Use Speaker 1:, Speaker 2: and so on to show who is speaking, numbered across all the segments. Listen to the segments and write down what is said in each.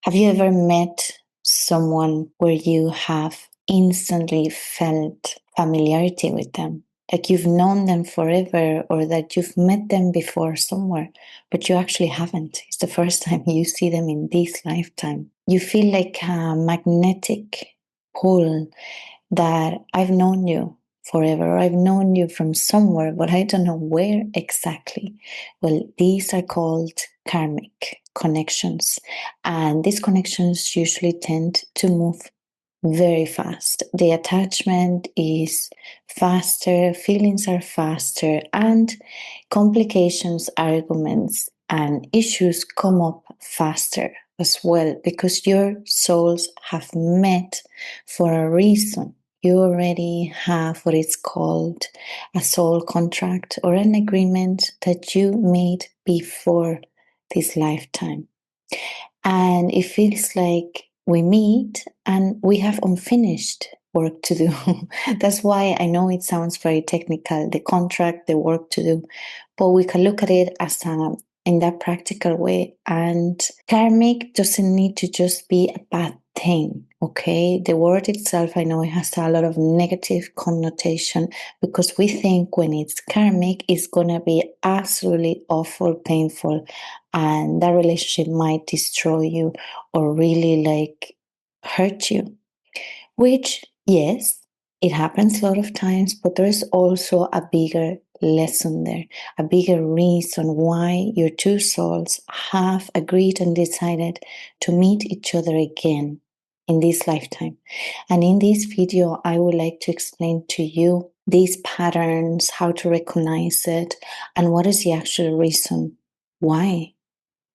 Speaker 1: Have you ever met someone where you have instantly felt familiarity with them? Like you've known them forever, or that you've met them before somewhere, but you actually haven't. It's the first time you see them in this lifetime. You feel like a magnetic pull that I've known you forever, or I've known you from somewhere, but I don't know where exactly. Well, these are called karmic connections, and these connections usually tend to move very fast. The attachment is faster, feelings are faster, and complications, arguments, and issues come up faster as well, because your souls have met for a reason. You already have what is called a soul contract, or an agreement that you made before this lifetime. And it feels like we meet and we have unfinished work to do. That's why I know it sounds very technical, the contract, the work to do, but we can look at it as in that practical way. And karmic doesn't need to just be a bad thing, okay? The word itself, I know it has a lot of negative connotation, because we think when it's karmic, it's gonna be absolutely awful, painful, and that relationship might destroy you or really like hurt you. Which, yes, it happens a lot of times, but there is also a bigger lesson there, a bigger reason why your two souls have agreed and decided to meet each other again in this lifetime. And in this video, I would like to explain to you these patterns, how to recognize it, and what is the actual reason why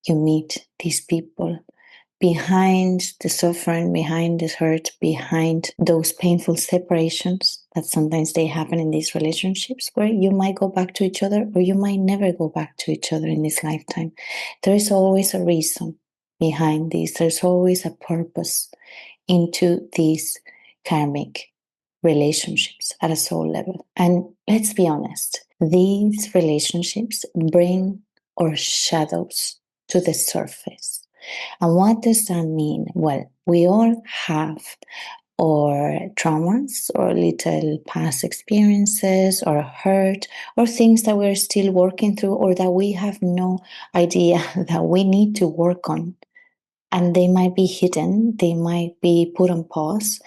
Speaker 1: you meet these people, behind the suffering, behind the hurt, behind those painful separations that sometimes they happen in these relationships, where you might go back to each other or you might never go back to each other in this lifetime. There is always a reason behind this. There's always a purpose into these karmic relationships at a soul level. And let's be honest, these relationships bring our shadows to the surface. And what does that mean? Well, we all have or traumas or little past experiences or hurt or things that we're still working through, or that we have no idea that we need to work on. And they might be hidden, they might be put on pause,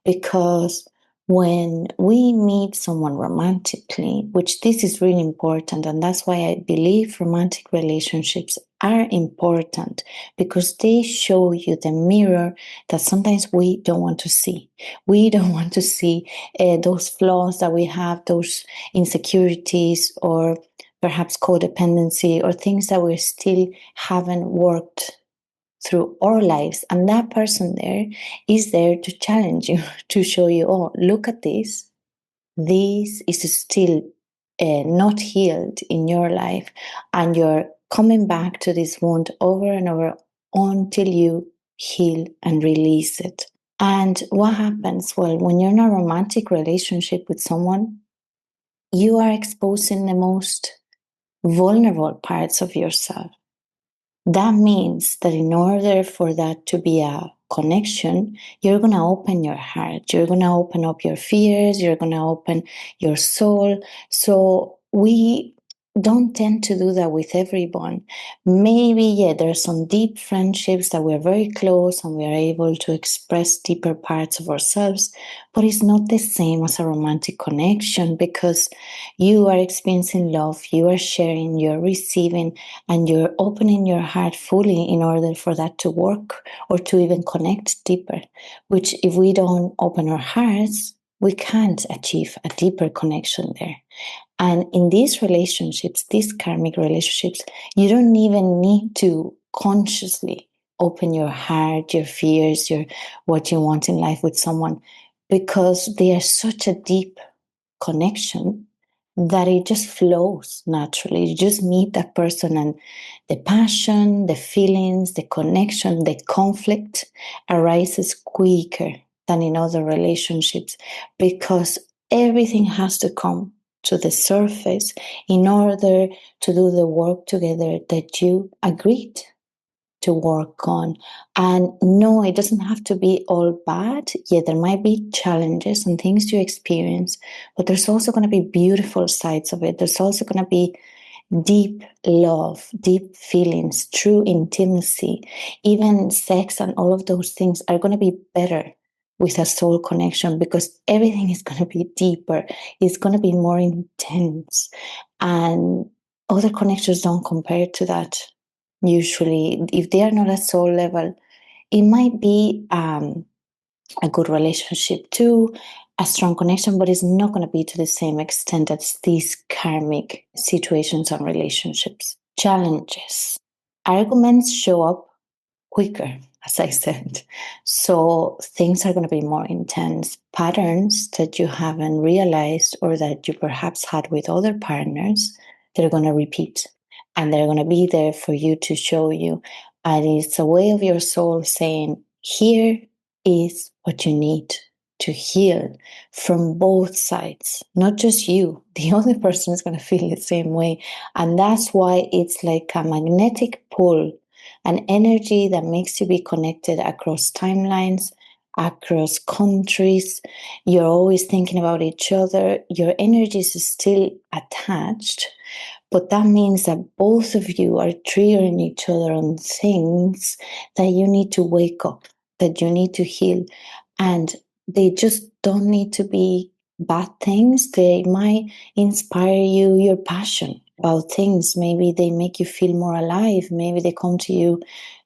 Speaker 1: because when we meet someone romantically, which this is really important, and that's why I believe romantic relationships are important, because they show you the mirror that sometimes we don't want to see. We don't want to see those flaws that we have, those insecurities, or perhaps codependency, or things that we still haven't worked through our lives. And that person there is there to challenge you, to show you, oh, look at this. This is still not healed in your life. And you're coming back to this wound over and over until you heal and release it. And what happens? Well, when you're in a romantic relationship with someone, you are exposing the most vulnerable parts of yourself. That means that in order for that to be a connection, you're going to open your heart. You're going to open up your fears. You're going to open your soul. So we don't tend to do that with everyone. Maybe, yeah, there are some deep friendships that we're very close and we are able to express deeper parts of ourselves, but it's not the same as a romantic connection, because you are experiencing love, you are sharing, you're receiving, and you're opening your heart fully in order for that to work or to even connect deeper. Which, if we don't open our hearts, we can't achieve a deeper connection there. And in these relationships, these karmic relationships, you don't even need to consciously open your heart, your fears, your what you want in life with someone, because they are such a deep connection that it just flows naturally. You just meet that person, and the passion, the feelings, the connection, the conflict arises quicker than in other relationships, because everything has to come to the surface in order to do the work together that you agreed to work on. And no, it doesn't have to be all bad. Yeah, there might be challenges and things you experience, but there's also going to be beautiful sides of it. There's also going to be deep love, deep feelings, true intimacy. Even sex and all of those things are going to be better with a soul connection, because everything is going to be deeper. It's going to be more intense. And other connections don't compare to that. Usually, if they are not at soul level, it might be a good relationship too, a strong connection, but it's not going to be to the same extent as these karmic situations and relationships. Challenges. Arguments show up quicker, as I said. So things are going to be more intense. Patterns that you haven't realized or that you perhaps had with other partners, they're going to repeat, and they're going to be there for you to show you. And it's a way of your soul saying, here is what you need to heal from both sides, not just you. The other person is going to feel the same way. And that's why it's like a magnetic pull, an energy that makes you be connected across timelines, across countries. You're always thinking about each other. Your energy is still attached, but that means that both of you are triggering each other on things that you need to wake up, that you need to heal. And they just don't need to be bad things. They might inspire you, your passion about things. Maybe they make you feel more alive. Maybe they come to you,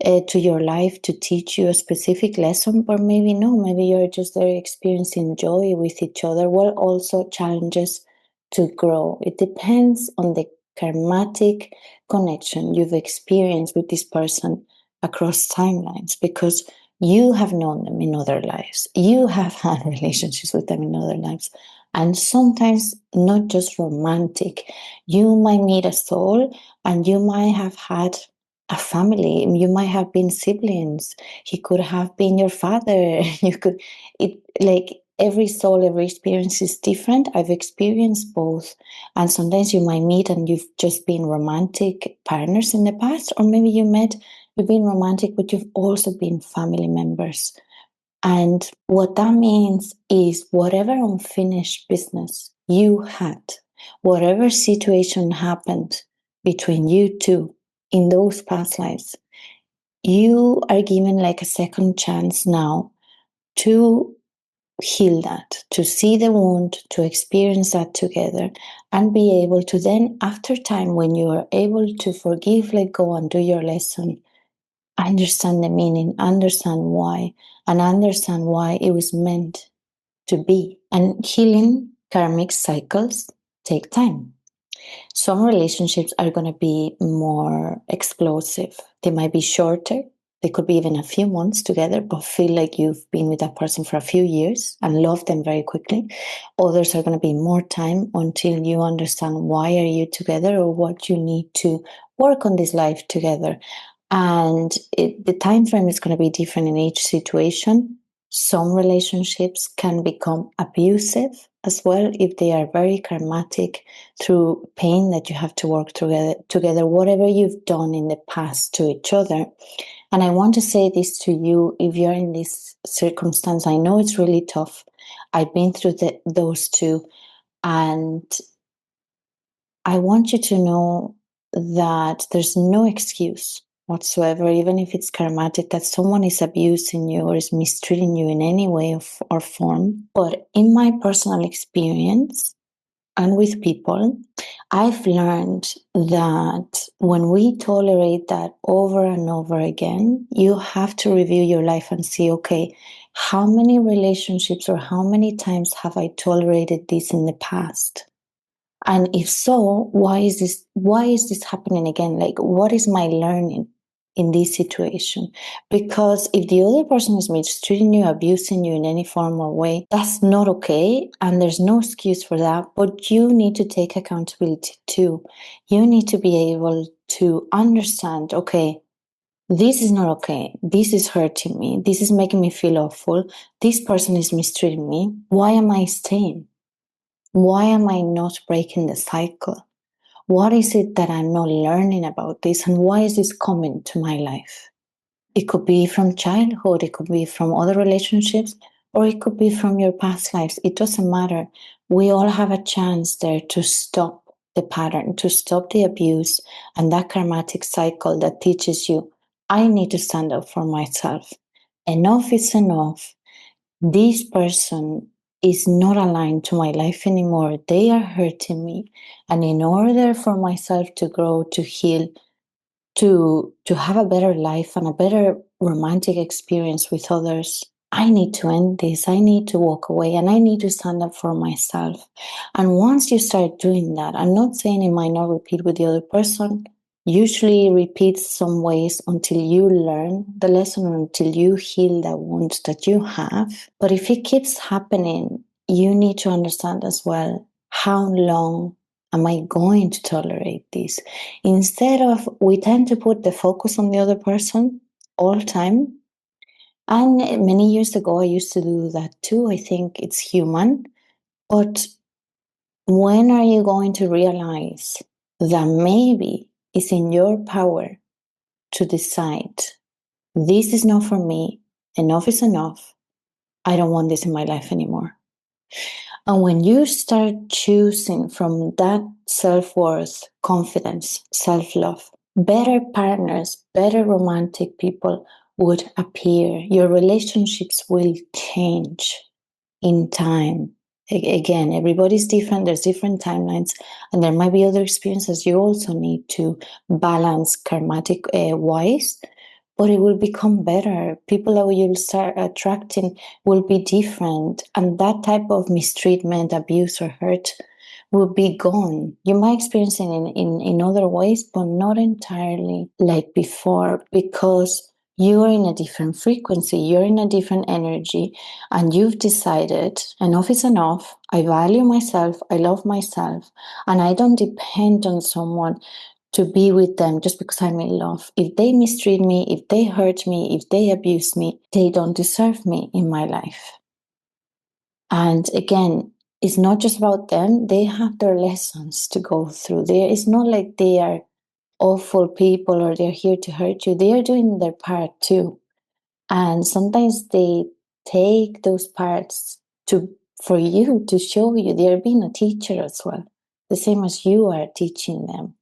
Speaker 1: to your life to teach you a specific lesson, or maybe no. Maybe you're just there experiencing joy with each other. Well, also challenges to grow. It depends on the karmatic connection you've experienced with this person across timelines, because you have known them in other lives. You have had relationships with them in other lives. And sometimes not just romantic. You might meet a soul and you might have had a family. You might have been siblings. He could have been your father. You could, it like every soul, every experience is different. I've experienced both. And sometimes you might meet and you've just been romantic partners in the past, or maybe you've been romantic, but you've also been family members. And what that means is whatever unfinished business you had, whatever situation happened between you two in those past lives, you are given like a second chance now to heal that, to see the wound, to experience that together, and be able to then, after time, when you are able to forgive, let go, and do your lesson, understand the meaning, understand why, and understand why it was meant to be. And healing karmic cycles take time. Some relationships are going to be more explosive. They might be shorter. They could be even a few months together, but feel like you've been with that person for a few years and love them very quickly. Others are going to be more time until you understand why are you together or what you need to work on this life together. And the time frame is going to be different in each situation. Some relationships can become abusive as well if they are very karmatic, through pain that you have to work together, whatever you've done in the past to each other. And I want to say this to you, if you're in this circumstance, I know it's really tough. I've been through those two, and I want you to know that there's no excuse whatsoever, even if it's karmatic, that someone is abusing you or is mistreating you in any way or form. But in my personal experience and with people, I've learned that when we tolerate that over and over again, you have to review your life and see, okay, how many relationships or how many times have I tolerated this in the past? And if so, why is this happening again? Like, what is my learning in this situation? Because if the other person is mistreating you, abusing you in any form or way, that's not okay. And there's no excuse for that. But you need to take accountability too. You need to be able to understand, okay, this is not okay. This is hurting me. This is making me feel awful. This person is mistreating me. Why am I staying? Why am I not breaking the cycle? What is it that I'm not learning about this? And why is this coming to my life? It could be from childhood, it could be from other relationships, or it could be from your past lives. It doesn't matter. We all have a chance there to stop the pattern, to stop the abuse and that karmatic cycle that teaches you, I need to stand up for myself. Enough is enough. This person is not aligned to my life anymore. They are hurting me. And in order for myself to grow, to heal, to have a better life and a better romantic experience with others, I need to end this. I need to walk away and I need to stand up for myself. And once you start doing that, I'm not saying it might not repeat with the other person. Usually it repeats some ways until you learn the lesson, until you heal that wound that you have. But if it keeps happening, you need to understand as well, how long am I going to tolerate this? Instead of, we tend to put the focus on the other person all the time. And many years ago, I used to do that too. I think it's human. But when are you going to realize that maybe it's in your power to decide, this is not for me, enough is enough, I don't want this in my life anymore. And when you start choosing from that self-worth, confidence, self-love, better partners, better romantic people would appear. Your relationships will change in time. Again, everybody's different. There's different timelines, and there might be other experiences you also need to balance karmatic wise, but it will become better. People that you'll start attracting will be different, and that type of mistreatment, abuse, or hurt will be gone. You might experience it in other ways, but not entirely like before, because you are in a different frequency, you're in a different energy, and you've decided enough is enough. I value myself, I love myself, and I don't depend on someone to be with them just because I'm in love. If they mistreat me, if they hurt me, if they abuse me, they don't deserve me in my life. And again, it's not just about them. They have their lessons to go through. It's not like they are awful people or they're here to hurt you. They are doing their part too. And sometimes they take those parts for you to show you. They're being a teacher as well, the same as you are teaching them.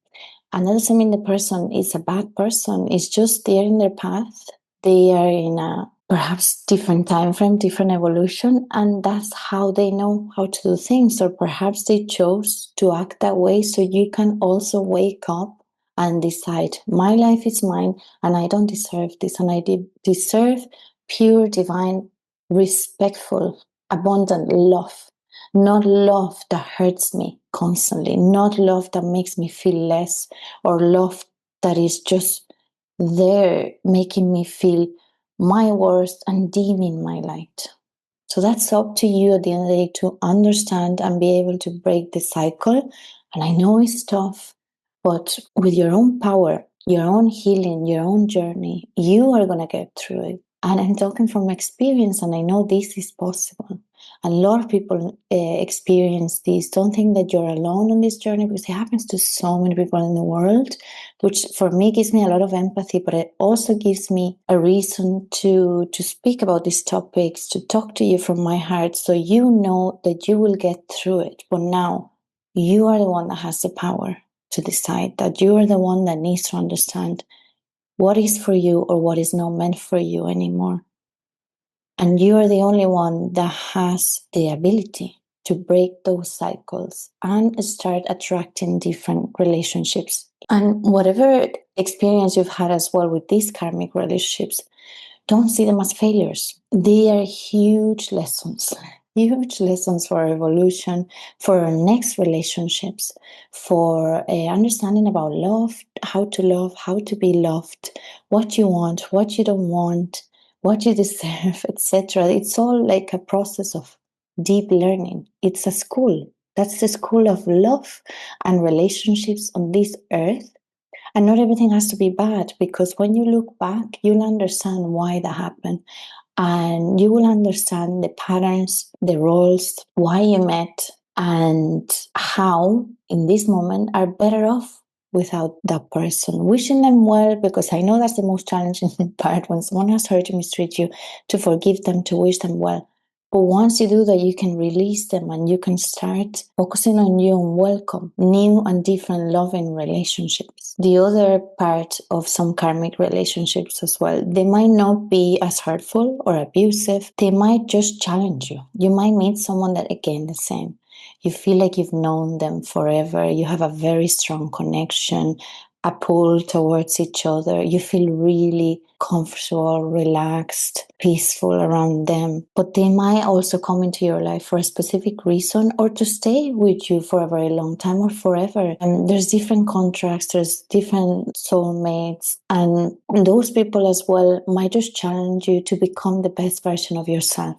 Speaker 1: And that doesn't mean the person is a bad person. It's just they're in their path. They are in a perhaps different time frame, different evolution, and that's how they know how to do things. Or perhaps they chose to act that way so you can also wake up and decide, my life is mine and I don't deserve this, and I deserve pure, divine, respectful, abundant love. Not love that hurts me constantly, not love that makes me feel less, or love that is just there making me feel my worst and dimming my light. So that's up to you at the end of the day to understand and be able to break the cycle. And I know it's tough, but with your own power, your own healing, your own journey, you are going to get through it. And I'm talking from experience, and I know this is possible. A lot of people experience this. Don't think that you're alone on this journey, because it happens to so many people in the world, which for me gives me a lot of empathy, but it also gives me a reason to speak about these topics, to talk to you from my heart, so you know that you will get through it. But now you are the one that has the power to decide, that you are the one that needs to understand what is for you or what is not meant for you anymore. And you are the only one that has the ability to break those cycles and start attracting different relationships. And whatever experience you've had as well with these karmic relationships, don't see them as failures. They are huge lessons for our evolution, for our next relationships, for understanding about love, how to be loved, what you want, what you don't want, what you deserve, etc. It's all like a process of deep learning. It's a school. That's the school of love and relationships on this earth. And not everything has to be bad, because when you look back, you'll understand why that happened. And you will understand the patterns, the roles, why you met, and how in this moment are better off without that person. Wishing them well, because I know that's the most challenging part when someone has hurt you, mistreat you, to forgive them, to wish them well. But once you do that, you can release them and you can start focusing on you and welcome new and different loving relationships. The other part of some karmic relationships as well, they might not be as hurtful or abusive. They might just challenge you. You might meet someone that, again, the same. You feel like you've known them forever. You have a very strong connection, a pull towards each other. You feel really comfortable, relaxed, peaceful around them. But they might also come into your life for a specific reason or to stay with you for a very long time or forever. And there's different contracts, there's different soulmates. And those people as well might just challenge you to become the best version of yourself.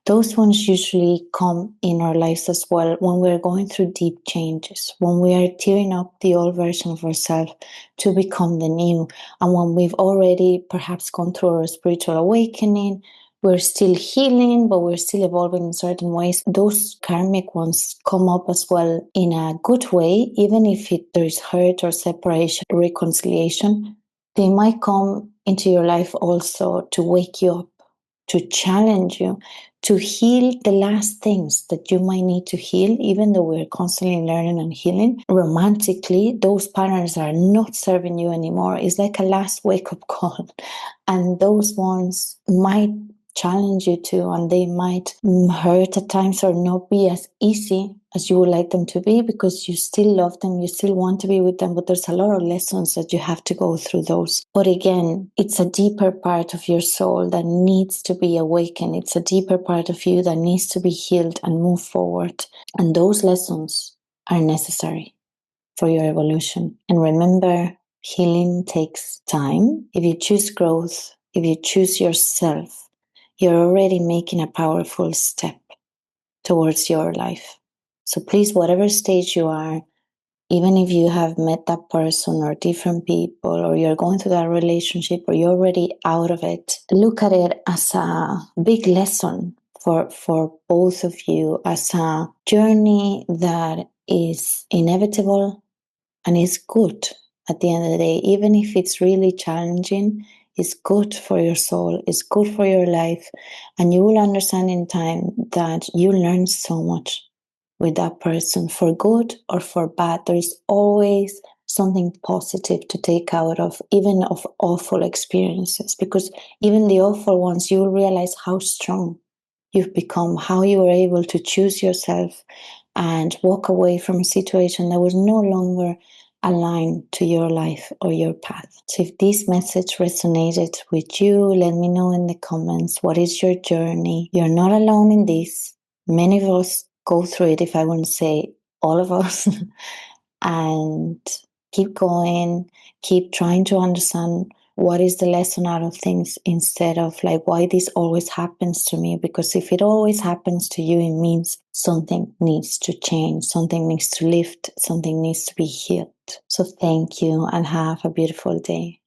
Speaker 1: Those ones usually come in our lives as well when we're going through deep changes, when we are tearing up the old version of ourselves to become the new, and when we've already perhaps gone through our spiritual awakening, we're still healing, but we're still evolving in certain ways. Those karmic ones come up as well in a good way, even if there's hurt or separation, reconciliation. They might come into your life also to wake you up, to challenge you, to heal the last things that you might need to heal, even though we're constantly learning and healing. Romantically, those patterns are not serving you anymore. It's like a last wake-up call. And those ones might challenge you too, and they might hurt at times or not be as easy as you would like them to be, because you still love them, you still want to be with them, but there's a lot of lessons that you have to go through those. But again, it's a deeper part of your soul that needs to be awakened. It's a deeper part of you that needs to be healed and move forward. And those lessons are necessary for your evolution. And remember, healing takes time. If you choose growth, if you choose yourself, you're already making a powerful step towards your life. So please, whatever stage you are, even if you have met that person or different people, or you're going through that relationship, or you're already out of it, look at it as a big lesson for both of you, as a journey that is inevitable and is good at the end of the day. Even if it's really challenging, it's good for your soul, it's good for your life, and you will understand in time that you learn so much with that person, for good or for bad. There is always something positive to take out of, even of awful experiences, because even the awful ones, you will realize how strong you've become, how you were able to choose yourself and walk away from a situation that was no longer aligned to your life or your path. So if this message resonated with you, let me know in the comments. What is your journey? You're not alone in this. Many of us go through it, if I wouldn't say all of us. And keep going, keep trying to understand what is the lesson out of things, instead of like, why this always happens to me? Because if it always happens to you, it means something needs to change, something needs to lift, something needs to be healed. So thank you and have a beautiful day.